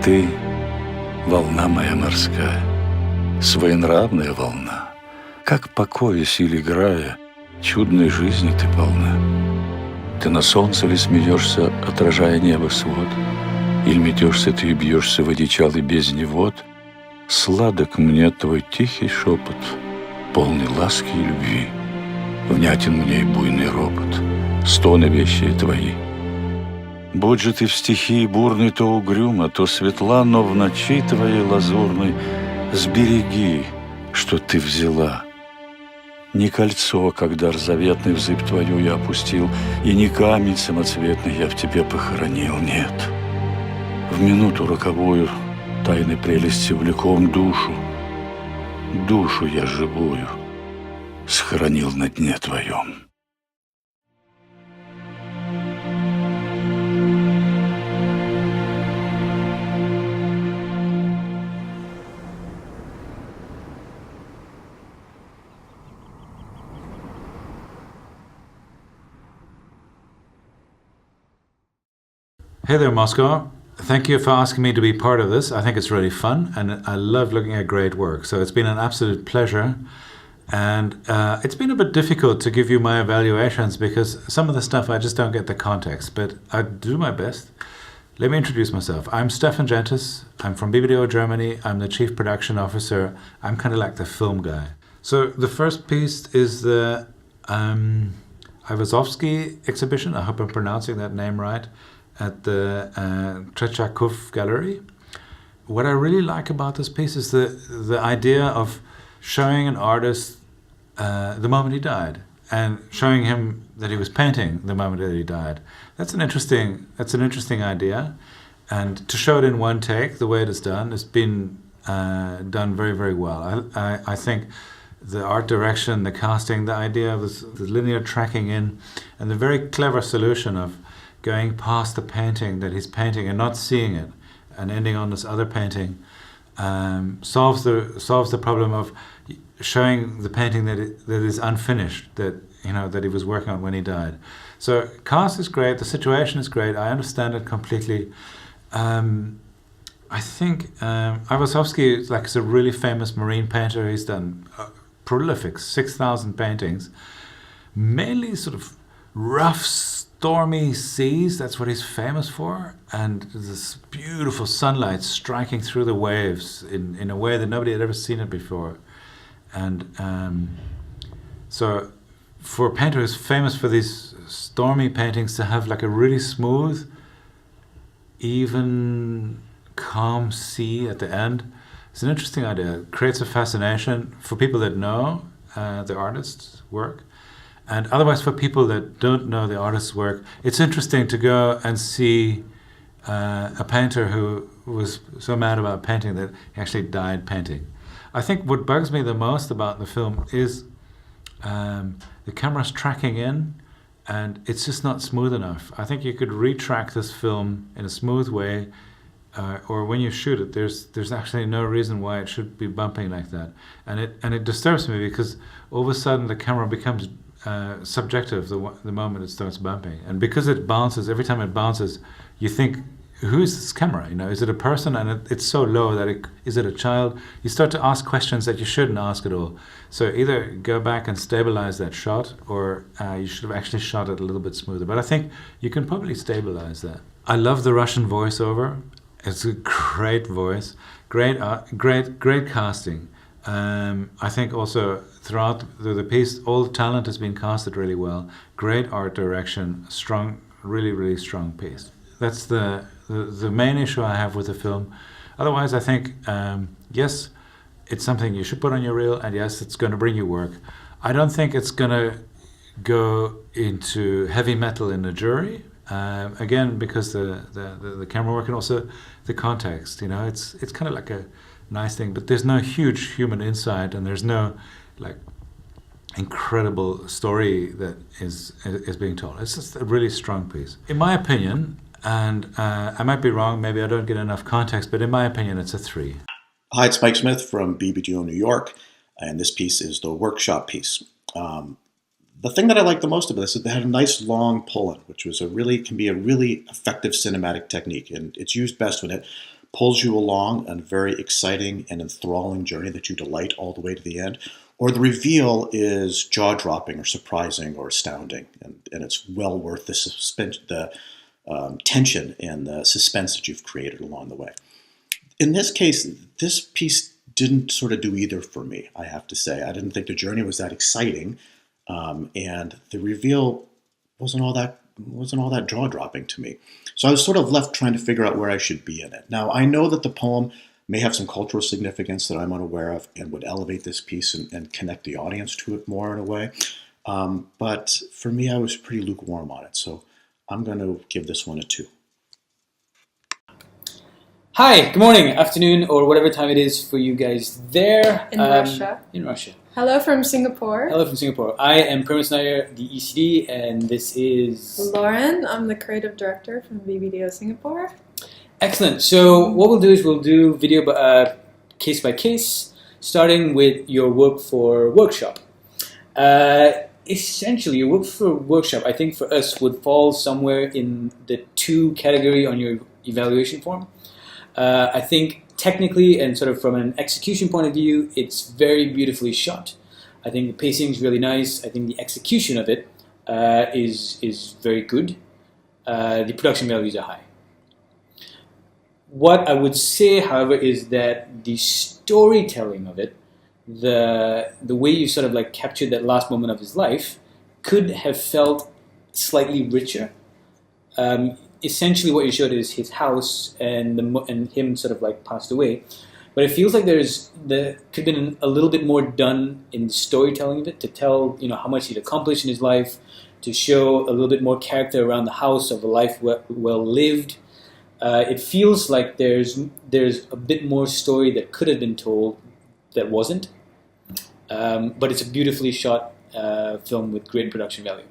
Ты — волна моя морская, своенравная волна. Как покоясь или играя, чудной жизни ты полна. Ты на солнце ли смеешься, отражая небо свод, или метешься ты и бьешься в одичалой бездне вод? Сладок мне твой тихий шепот, полный ласки и любви. Внятен мне и буйный ропот, стоны вещие твои. Будь же ты в стихии бурной то угрюма, то светла, но в ночи твоей лазурной сбереги, что ты взяла. Не кольцо, когда заветный в зыбь твою я опустил, и не камень самоцветный я в тебе похоронил, нет. В минуту роковую тайной прелести влеком душу я живую схоронил на дне твоем. Hey there, Moscow. Thank you for asking me to be part of this. I think it's really fun, and I love looking at great work. So it's been an absolute pleasure. And it's been a bit difficult to give you my evaluations because some of the stuff I just don't get the context, but I do my best. Let me introduce myself. I'm Stefan Gentis. I'm from BBDO Germany. I'm the Chief Production Officer. I'm kind of like the film guy. So the first piece is the Ivazovsky exhibition. I hope I'm pronouncing that name right. At the Trechakov Gallery. What I really like about this piece is the idea of showing an artist the moment he died and showing him that he was painting the moment that he died. That's an interesting idea, and to show it in one take the way it is done has been done very, very well. I think the art direction, the casting, the idea of the linear tracking in, and the very clever solution of going past the painting that he's painting and not seeing it and ending on this other painting solves the problem of showing the painting that is unfinished, that he was working on when he died. So cast is great, the situation is great, I understand it completely. I think Ivazovsky is a really famous marine painter. He's done prolific 6,000 paintings, mainly sort of rough, stormy seas. That's what he's famous for, and this beautiful sunlight striking through the waves in a way that nobody had ever seen it before. And so for a painter who's famous for these stormy paintings, to have like a really smooth, even, calm sea at the end, it's an interesting idea. It creates a fascination for people that know the artist's work. And otherwise, for people that don't know the artist's work, it's interesting to go and see a painter who was so mad about painting that he actually died painting. I think what bugs me the most about the film is the camera's tracking in, and it's just not smooth enough. I think you could retrack this film in a smooth way, or when you shoot it, there's actually no reason why it should be bumping like that. And it disturbs me because all of a sudden the camera becomes subjective the moment it starts bumping, and because it bounces every time it bounces, you think, who is this camera? Is it a person? And it's so low that is it a child? You start to ask questions that you shouldn't ask at all. So either go back and stabilize that shot, or you should have actually shot it a little bit smoother. But I think you can probably stabilize that. I love the Russian voiceover. It's a great voice, great casting. I think also throughout the piece, all the talent has been casted really well. Great art direction, strong, really, really strong piece. That's the main issue I have with the film. Otherwise, I think, yes, it's something you should put on your reel, and yes, it's going to bring you work. I don't think it's going to go into heavy metal in the jury. Again, because the camera work and also the context. It's kind of like a nice thing, but there's no huge human insight, and there's no like incredible story that is being told. It's just a really strong piece, in my opinion. And I might be wrong. Maybe I don't get enough context, but in my opinion, it's a 3. Hi, it's Mike Smith from BBDO New York, and this piece is the workshop piece. The thing that I like the most about this is it had a nice long pull-in, which can be a really effective cinematic technique, and it's used best when it pulls you along on a very exciting and enthralling journey that you delight all the way to the end, or the reveal is jaw-dropping or surprising or astounding, and it's well worth the tension and the suspense that you've created along the way. In this case, this piece didn't sort of do either for me, I have to say. I didn't think the journey was that exciting, and the reveal wasn't all that jaw-dropping to me. So I was sort of left trying to figure out where I should be in it. Now, I know that the poem may have some cultural significance that I'm unaware of and would elevate this piece and connect the audience to it more in a way. But for me, I was pretty lukewarm on it. So I'm going to give this one a 2. Hi, good morning, afternoon, or whatever time it is for you guys there. In Russia. In Russia. Hello from Singapore. Hello from Singapore. I am Kermit Snyder, the ECD, and this is... Lauren, I'm the creative director from BBDO Singapore. Excellent. So what we'll do is we'll do video case by case, starting with your work for workshop. Essentially, your work for workshop, I think for us, would fall somewhere in the 2 category on your evaluation form. I think technically and sort of from an execution point of view, it's very beautifully shot. I think the pacing is really nice. I think the execution of it is very good. The production values are high. What I would say, however, is that the storytelling of it, the way you sort of like captured that last moment of his life, could have felt slightly richer. Essentially, what you showed is his house and him sort of like passed away, but it feels like there could have been a little bit more done in the storytelling of it to tell how much he'd accomplished in his life, to show a little bit more character around the house of a life well lived. It feels like there's a bit more story that could have been told that wasn't, but it's a beautifully shot film with great production value.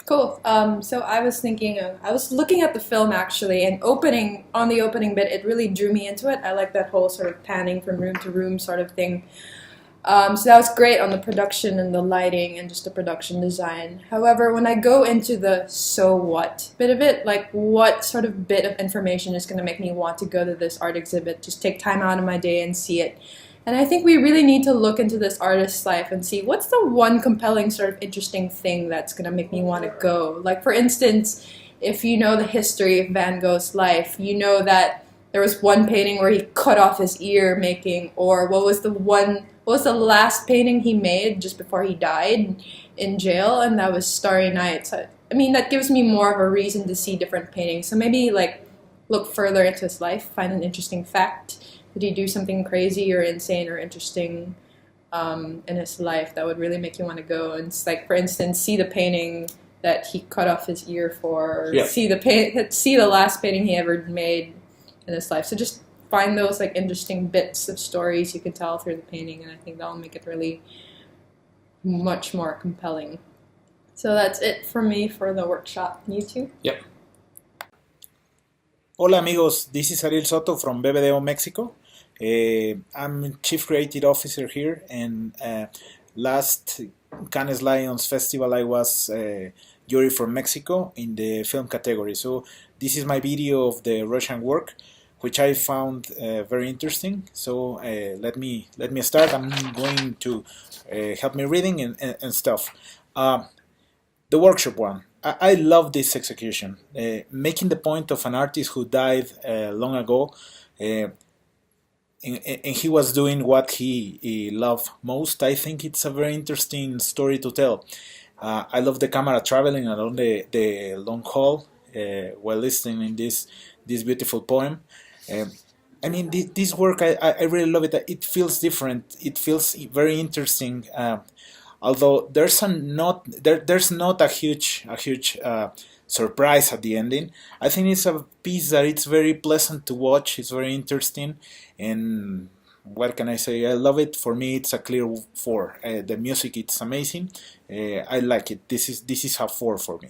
Cool. So I was thinking, I was looking at the film actually, and on the opening bit, it really drew me into it. I like that whole sort of panning from room to room sort of thing. So that was great on the production and the lighting and just the production design. However, when I go into the so what bit of it, like what sort of bit of information is going to make me want to go to this art exhibit, just take time out of my day and see it. And I think we really need to look into this artist's life and see what's the one compelling sort of interesting thing that's going to make me want to go. Like for instance, if you know the history of Van Gogh's life, you know that there was one painting where he cut off his ear making, or what was the last painting he made just before he died in jail, and that was Starry Night. So, I mean, that gives me more of a reason to see different paintings. So maybe like look further into his life, find an interesting fact. Did he do something crazy or insane or interesting in his life that would really make you want to go? And it's like, for instance, see the painting that he cut off his ear for, yeah. see the last painting he ever made in his life. So just find those like interesting bits of stories you can tell through the painting, and I think that'll make it really much more compelling. So that's it for me for the workshop. You too? Yep. Hola amigos, this is Ariel Soto from BBDO Mexico. I'm Chief Creative Officer here, and last Cannes Lions Festival I was jury from Mexico in the film category. So this is my video of the Russian work, which I found very interesting. So let me start. I'm going to help me reading and stuff. The workshop one. I love this execution, making the point of an artist who died long ago, and he was doing what he loved most. I think it's a very interesting story to tell. I love the camera traveling along the long haul while listening this beautiful poem. I mean, this work, I really love it. It feels different. It feels very interesting. Although there's not a huge surprise at the ending. I think it's a piece that it's very pleasant to watch. It's very interesting, and what can I say? I love it. For me, it's a clear 4. The music, it's amazing. I like it. This is a 4 for me.